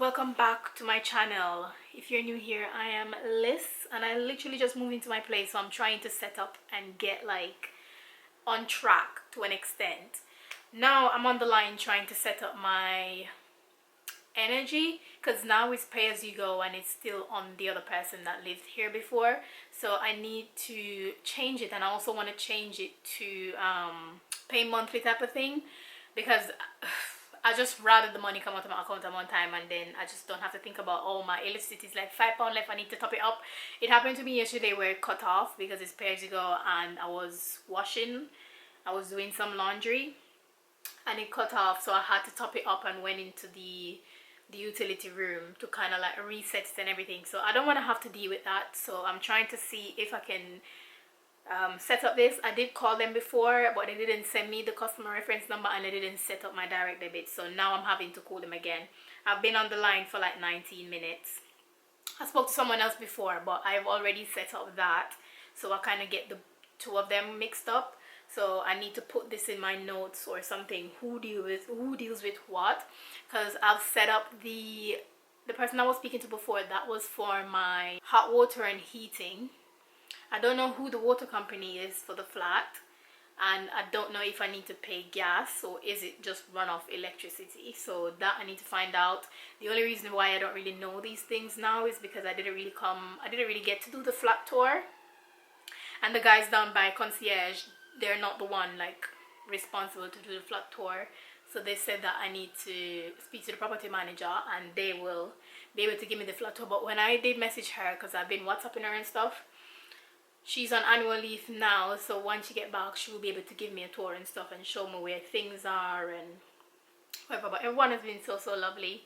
welcome back to my channel. If you're new here, I am Liz and I literally just moved into my place, so I'm trying to set up and get like on track to an extent. Now I'm on the line trying to set up my energy because now it's pay as you go and it's still on the other person that lived here before, so I need to change it. And I also want to change it to pay monthly type of thing, because I just rather the money come out of my account at one time and then I just don't have to think about, oh, my electricity is like £5 left, I need to top it up. It happened to me yesterday where it cut off because it's pay as you go, and I was doing some laundry and it cut off, so I had to top it up and went into the utility room to kind of like reset it and everything. So I don't want to have to deal with that, so I'm trying to see if I can set up this. I did call them before, but they didn't send me the customer reference number and they didn't set up my direct debit, so now I'm having to call them again. I've been on the line for like 19 minutes. I spoke to someone else before, but I've already set up that, so I kind of get the two of them mixed up. So I need to put this in my notes or something, who deals with what, because I've set up the person I was speaking to before, that was for my hot water and heating. I don't know who the water company is for the flat, and I don't know if I need to pay gas or is it just run off electricity. So that I need to find out. The only reason why I don't really know these things now is because I didn't really get to do the flat tour, and the guys down by concierge, they're not the one like responsible to do the flat tour. So they said that I need to speak to the property manager and they will be able to give me the flat tour. But when I did message her, because I've been WhatsApping her and stuff, she's on annual leave now, so once she get back she will be able to give me a tour and stuff and show me where things are and whatever. But everyone has been so lovely,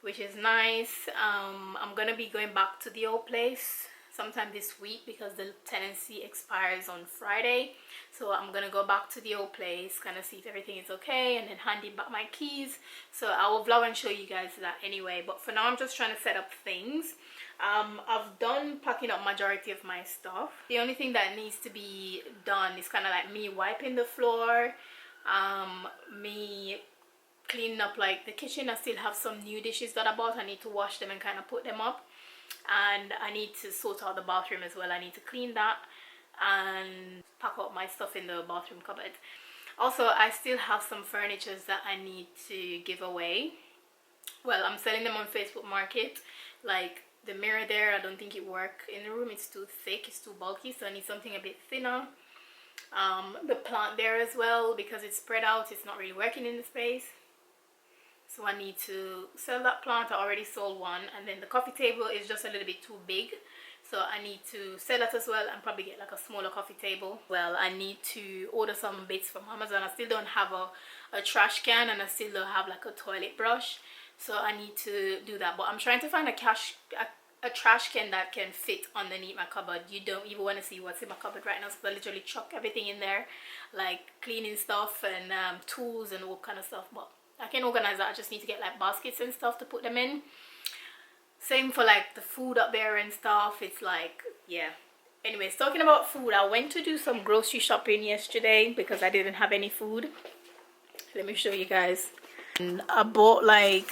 which is nice. I'm gonna be going back to the old place sometime this week because the tenancy expires on Friday, so I'm gonna go back to the old place, kind of see if everything is okay, and then hand back my keys. So I will vlog and show you guys that anyway, but for now I'm just trying to set up things. I've done packing up majority of my stuff. The only thing that needs to be done is kind of like me wiping the floor, me cleaning up like the kitchen. I still have some new dishes that I bought. I need to wash them and kind of put them up, and I need to sort out the bathroom as well. I need to clean that and pack up my stuff in the bathroom cupboard. Also, I still have some furnitures that I need to give away. Well, I'm selling them on Facebook Market. Like the mirror there, I don't think it works in the room. It's too thick, it's too bulky, so I need something a bit thinner. The plant there as well, because it's spread out, it's not really working in the space, so I need to sell that plant. I already sold one. And then the coffee table is just a little bit too big, so I need to sell that as well and probably get like a smaller coffee table. Well, I need to order some bits from Amazon. I still don't have a trash can, and I still don't have like a toilet brush, so I need to do that. But I'm trying to find a trash can that can fit underneath my cupboard. You don't even want to see what's in my cupboard right now, so I literally chuck everything in there, like cleaning stuff and tools and all kind of stuff. But I can organize that. I just need to get like baskets and stuff to put them in. Same for like the food up there and stuff. It's like, yeah. Anyways, talking about food, I went to do some grocery shopping yesterday because I didn't have any food. Let me show you guys. And I bought like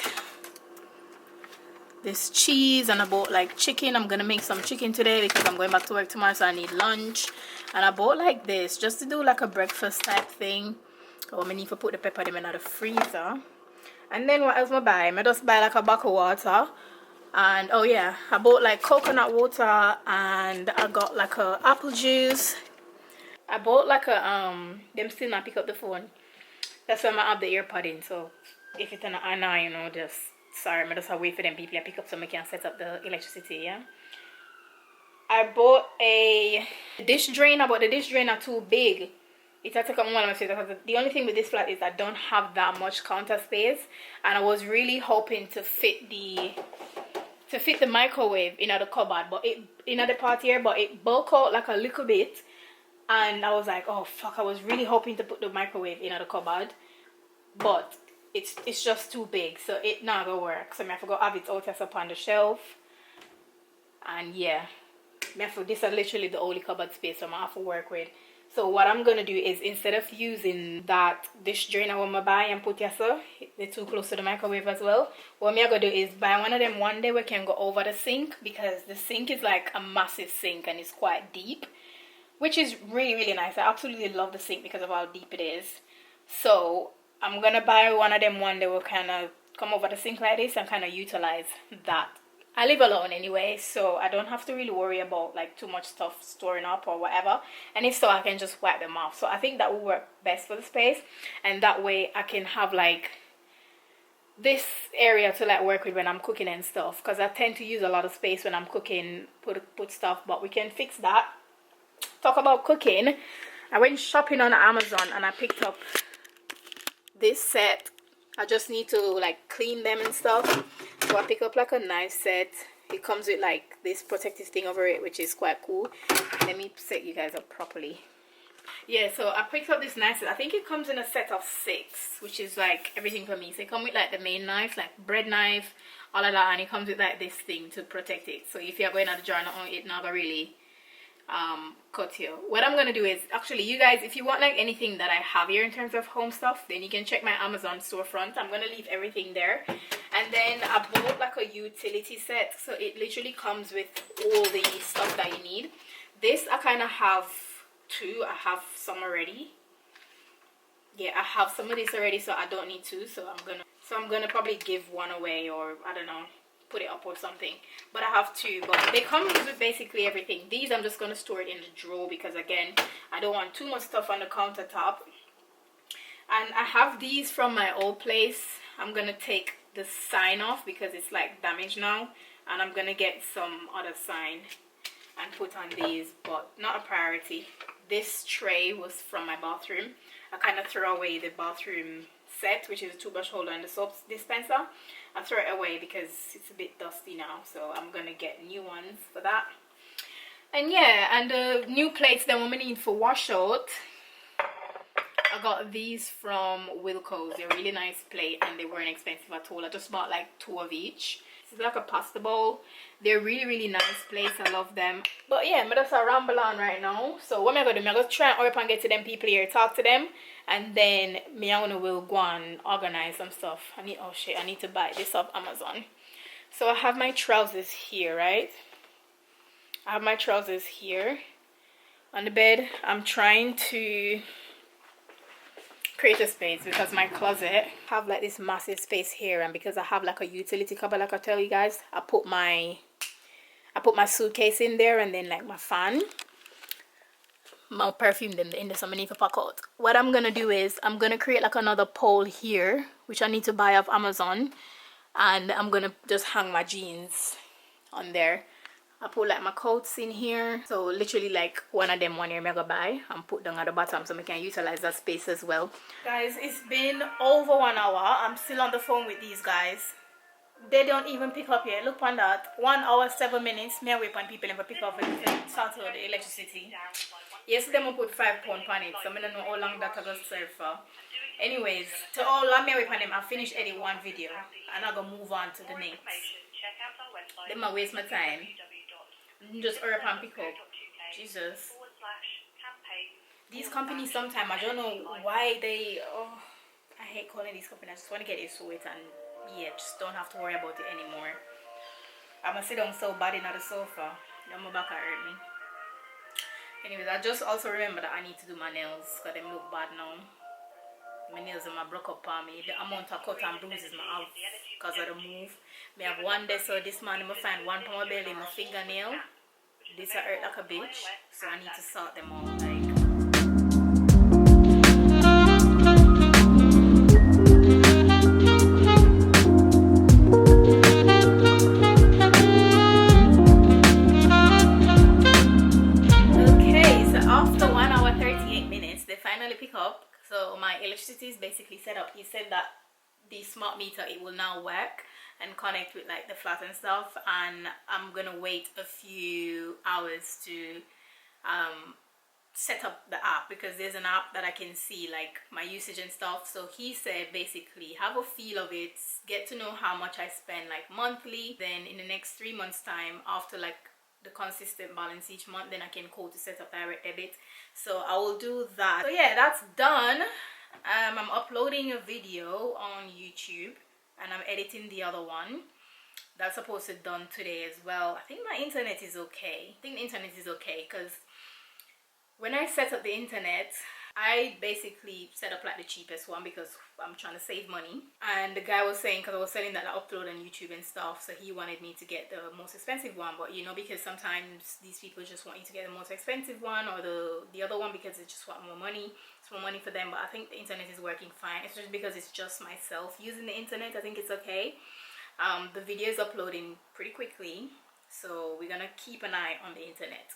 this cheese, and I bought like chicken. I'm gonna make some chicken today because I'm going back to work tomorrow, so I need lunch. And I bought like this just to do like a breakfast type thing. Oh, I need to put the pepper them in the freezer. And then what else I buy? I just buy like a bottle of water. And oh yeah, I bought like coconut water, and I got like a apple juice. I bought like a them still not pick up the phone. That's why I have the earpod in, so if it's an annoy, you know, just sorry, I just have to wait for them people to pick up so I can set up the electricity. Yeah, I bought a dish drainer, but the dish drainer too big. It's a take up one of my space, because the only thing with this flat is I don't have that much counter space, and I was really hoping to fit the microwave in the cupboard, but it in the part here, but it bulked out like a little bit, and I was like, oh fuck, I was really hoping to put the microwave in the cupboard, but it's just too big, so it not gonna work. So I have to go have it out up on the shelf, and yeah, this is literally the only cupboard space I'm gonna have to work with. So what I'm gonna do is, instead of using that dish drainer when I buy and put here, they're too close to the microwave as well, what I'm gonna do is buy one of them one day we can go over the sink, because the sink is like a massive sink and it's quite deep, which is really, really nice. I absolutely love the sink because of how deep it is. So I'm gonna buy one of them one day we'll kind of come over the sink like this and kind of utilize that. I live alone anyway, so I don't have to really worry about like too much stuff storing up or whatever. And if so, I can just wipe them off. So I think that will work best for the space, and that way I can have like this area to like work with when I'm cooking and stuff, because I tend to use a lot of space when I'm cooking, put stuff. But we can fix that. Talk about cooking. I went shopping on Amazon and I picked up this set. I just need to like clean them and stuff. So I pick up like a nice set. It comes with like this protective thing over it, which is quite cool. Let me set you guys up properly. Yeah, so I picked up this nice set. I think it comes in a set of 6, which is like everything for me. So it comes with like the main knife, like bread knife, all of that, and it comes with like this thing to protect it. So if you're going at the jar on it, not really cut here. What I'm gonna do is, actually, you guys, if you want like anything that I have here in terms of home stuff, then you can check my Amazon storefront. I'm gonna leave everything there. And then I bought like a utility set, so it literally comes with all the stuff that you need. This I kind of have 2. I have some already. Yeah, I have some of this already, so I don't need 2. So I'm gonna probably give 1 away, or I don't know, put it up or something. But I have 2, but they come with basically everything. These I'm just gonna store it in the drawer, because again, I don't want too much stuff on the countertop. And I have these from my old place. I'm gonna take the sign off because it's like damaged now, and I'm gonna get some other sign and put on these, but not a priority. This tray was from my bathroom. I kind of threw away the bathroom set, which is a toothbrush holder and the soap dispenser. I throw it away because it's a bit dusty now, so I'm gonna get new ones for that. And yeah, and the new plates that I'm gonna need for wash out, I got these from Wilco's. They're a really nice plate and they weren't expensive at all. I just bought like 2 of each. This is like a pasta bowl. They're really, really nice plates. I love them. But yeah, I'm just a ramble on right now. So what am I gonna do? I'm gonna try and hurry up and get to them people here, talk to them, and then me and Una will go and organize some stuff. I need to buy this off Amazon. So I have my trousers here, right? I have my trousers here on the bed. I'm trying to create a space because my closet have like this massive space here, and because I have like a utility cupboard, like I tell you guys, I put my suitcase in there, and then like my fan, my perfume them in there, so I need to pack out. What I'm gonna do is I'm gonna create like another pole here, which I need to buy off Amazon, and I'm gonna just hang my jeans on there. I put like my coats in here, so literally like one of them one year I go buy and put them at the bottom so I can utilize that space as well. Guys, it's been over 1 hour. I'm still on the phone with these guys. They don't even pick up yet. Look on that. 1 hour 7 minutes. Me and wait on people never pick up and start with the electricity. Yesterday I put £5 on it, so I don't know how long that I go serve for. Anyways, to all of me wait on them, I finished editing one video and I'm gonna move on to the next. They might waste my time. Just hurry up and pick up. Jesus. These companies sometimes, I don't know why they, I hate calling these companies. I just want to get used to it, and yeah, just don't have to worry about it anymore. I'm gonna sit down so bad in the sofa. Now my back hurt me. Anyways, I just also remember that I need to do my nails because they look bad now. My nails are broke up on me. The amount of cut and bruises I have because of the move. I have one day, so this morning I find one from my belly, my fingernail. This I hurt like a bitch, so I need to sort them out. Okay, so after 1 hour 38 minutes, they finally pick up. So my electricity is basically set up. He said that the smart meter, it will now work and connect with like the flat and stuff, and I'm gonna wait a few hours to set up the app, because there's an app that I can see like my usage and stuff. So he said basically have a feel of it, get to know how much I spend like monthly, then in the next 3 months time, after like the consistent balance each month, then I can call to set up direct debit. So I will do that. So yeah, that's done. I'm uploading a video on YouTube and I'm editing the other one. That's supposed to be done today as well. I think my internet is okay. I think the internet is okay because when I set up the internet, I basically set up like the cheapest one because I'm trying to save money. And the guy was saying, because I was selling that I upload on YouTube and stuff, so he wanted me to get the most expensive one. But you know, because sometimes these people just want you to get the most expensive one or the other one because they just want more money. It's more money for them. But I think the internet is working fine. It's just because it's just myself using the internet. I think it's okay. The video is uploading pretty quickly, so we're gonna keep an eye on the internet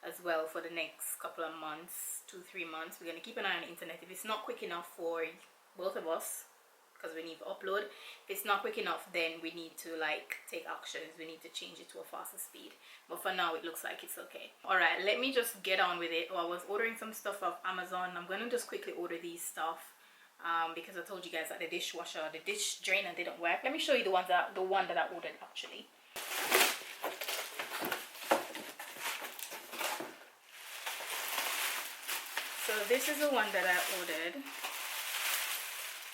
as well for the next couple of months, 2-3 months. We're gonna keep an eye on the internet. If it's not quick enough for both of us, because we need to upload, if it's not quick enough, then we need to like take actions. We need to change it to a faster speed. But for now, it looks like it's okay. All right, let me just get on with it. I was ordering some stuff off Amazon. I'm gonna just quickly order these stuff. Because I told you guys that the dishwasher, the dish drainer didn't work. Let me show you the one that I ordered actually. So this is the one that I ordered.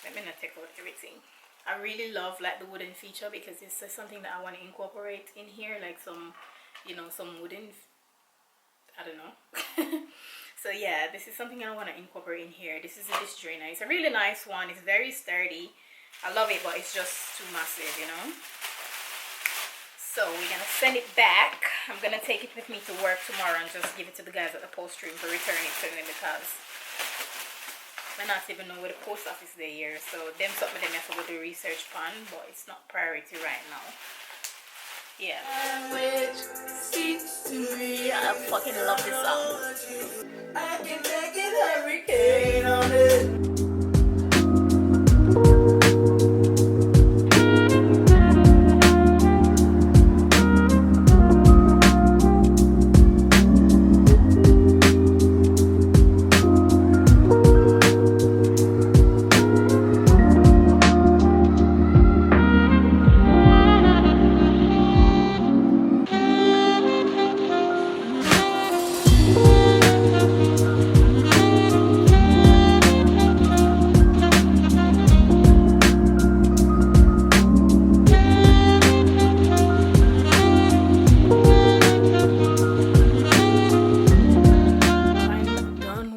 Let me not take out everything. I really love like the wooden feature because it's something that I want to incorporate in here, like some, you know, some wooden, I don't know. So yeah, this is something I want to incorporate in here. This is a dish drainer. It's a really nice one. It's very sturdy. I love it, but it's just too massive, you know. So we're gonna send it back. I'm gonna take it with me to work tomorrow and just give it to the guys at the post room to return it to them because I not even know where the post office is here. So them something them have to go do research on, but it's not priority right now. Yeah. I fucking love this song. I can take it hurricane on it.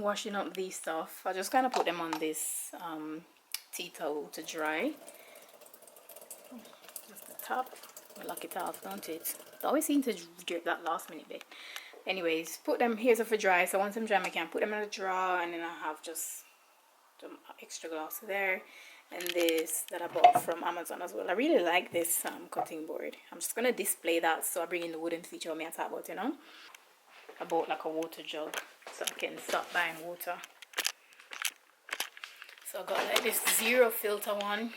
Washing up these stuff. I just kind of put them on this tea towel to dry. Just the top. We lock it off, don't it? It always seems to drip that last minute bit. Anyways, put them here for dry. So once I'm dry, I can put them in a drawer, and then I have just some extra glass there. And this that I bought from Amazon as well. I really like this cutting board. I'm just gonna display that, so I bring in the wooden feature me I talk about, you know. I bought like a water jug so I can stop buying water. So I got like this zero filter one.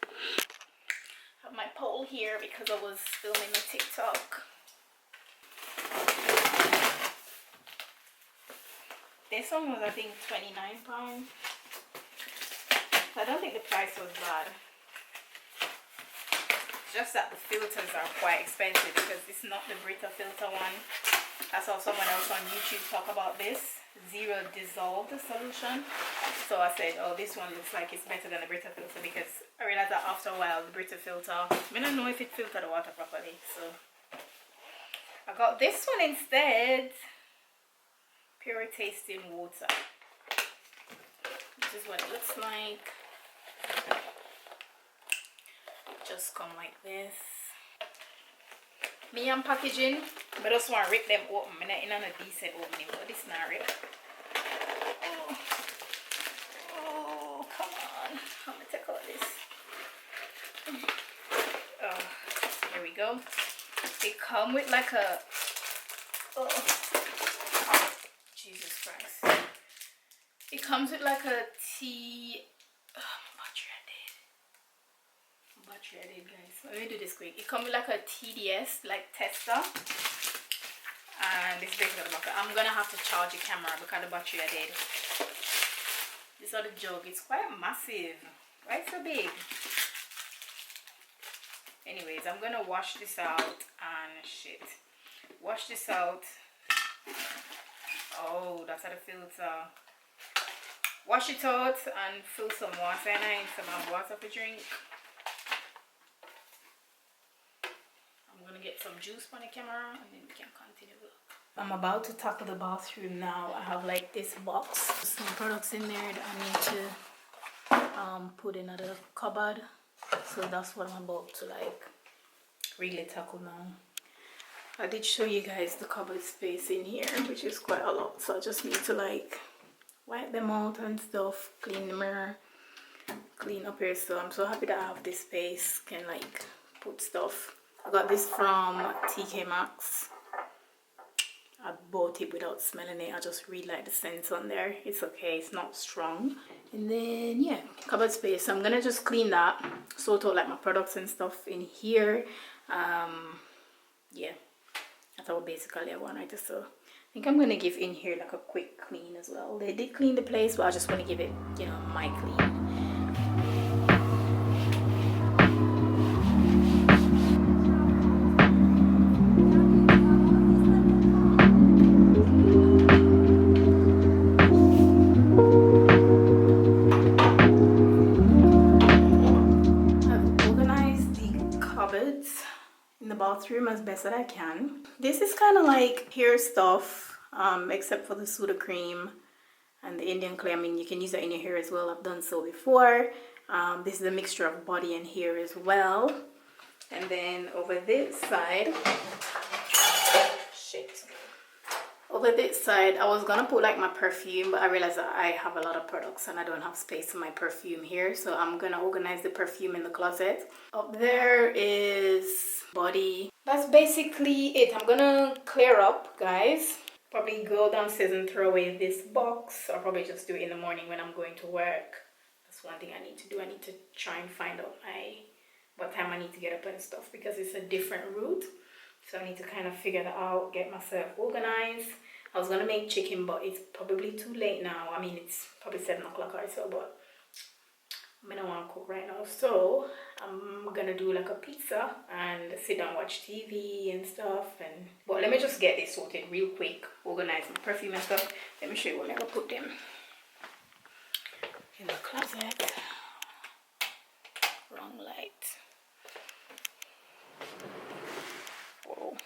I have my pole here because I was filming a TikTok. This one was I think £29. I don't think the price was bad. Just that the filters are quite expensive because it's not the Brita filter one. I saw someone else on YouTube talk about this zero dissolved solution, so I said, oh, this one looks like it's better than the Brita filter because I realized that after a while the Brita filter, I don't know if it filtered the water properly, so I got this one instead. Pure tasting water. This is what it looks like. Just come like this. Me and packaging, but I just want to rip them open. I'm not in a decent opening, but this not rip. Oh, come on. I'm gonna take out this. Oh, here we go. They come with like a, oh, Jesus Christ. It comes with like a tea. Battery I did, guys. Let me do this quick. It comes with like a TDS, like tester, and this is basically the bucket. I'm gonna have to charge the camera because the battery I did. This other jug, it's quite massive. Why so big? Anyways, I'm gonna wash this out and shit. Wash this out. Oh, that's how the filter. Wash it out and fill some water in it, some water for drink. I'm gonna get some juice on the camera and then we can continue. I'm about to tackle the bathroom now. I have like this box, some products in there that I need to put in another cupboard. So that's what I'm about to like really tackle now. I did show you guys the cupboard space in here, which is quite a lot. So I just need to like wipe them out and stuff, clean the mirror, clean up here. So I'm so happy that I have this space, can like put stuff. I got this from TK Maxx. I bought it without smelling it. I just really like the scent on there. It's okay, it's not strong. And then yeah, cupboard space. So I'm gonna just clean that, sort out like my products and stuff in here. Yeah, that's all basically I want. So I think I'm gonna give in here like a quick clean as well. They did clean the place, but I just want to give it, you know, my clean. In the bathroom as best that I can. This is kind of like hair stuff, except for the Suda cream and the Indian clay. I mean, you can use that in your hair as well. I've done so before. This is a mixture of body and hair as well. And then over this side, over this side, I was gonna put like my perfume, but I realized that I have a lot of products and I don't have space for my perfume here, so I'm gonna organize the perfume in the closet. Up there is body. That's basically it. I'm gonna clear up, guys. Probably go downstairs and throw away this box. I'll probably just do it in the morning when I'm going to work. That's one thing I need to do. I need to try and find out what time I need to get up and stuff, because it's a different route. So I need to kind of figure that out, get myself organized. I was gonna make chicken, but it's probably too late now. I mean, it's probably 7 o'clock or so, but I don't want to cook right now. So I'm gonna do like a pizza and sit down, watch TV and stuff. But let me just get this sorted real quick, organize my perfume and stuff. Let me show you where I'm gonna put them. In the closet. Wrong light. Whoa.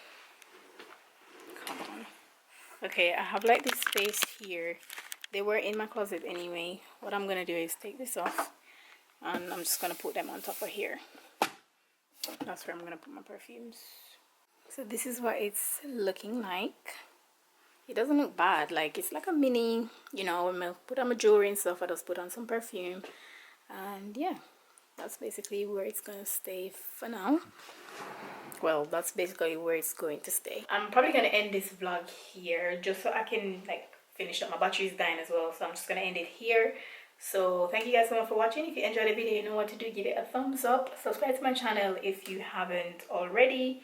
Come on. Okay, I have like this space here. They were in my closet anyway. What I'm gonna do is take this off and I'm just gonna put them on top of here. That's where I'm gonna put my perfumes. So this is what it's looking like. It doesn't look bad. Like, it's like a mini, you know, when I put on my jewelry and stuff, I just put on some perfume. And yeah, that's basically where it's gonna stay for now. Well, that's basically where it's going to stay. I'm probably gonna end this vlog here just so I can like finish up. My battery is dying as well, so I'm just gonna end it here. So thank you guys so much for watching. If you enjoyed the video, you know what to do. Give it a thumbs up, subscribe to my channel if you haven't already,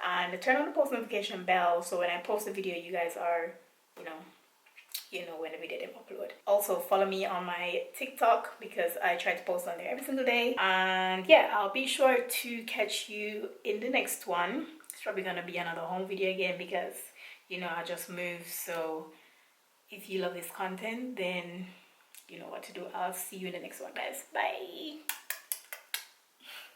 and turn on the post notification bell so when I post a video, you guys are, you know when the video them upload. Also follow me on my TikTok because I try to post on there every single day. And yeah, I'll be sure to catch you in the next one. It's probably gonna be another home video again because, you know, I just moved. So if you love this content, then you know what to do. I'll see you in the next one, guys. Bye.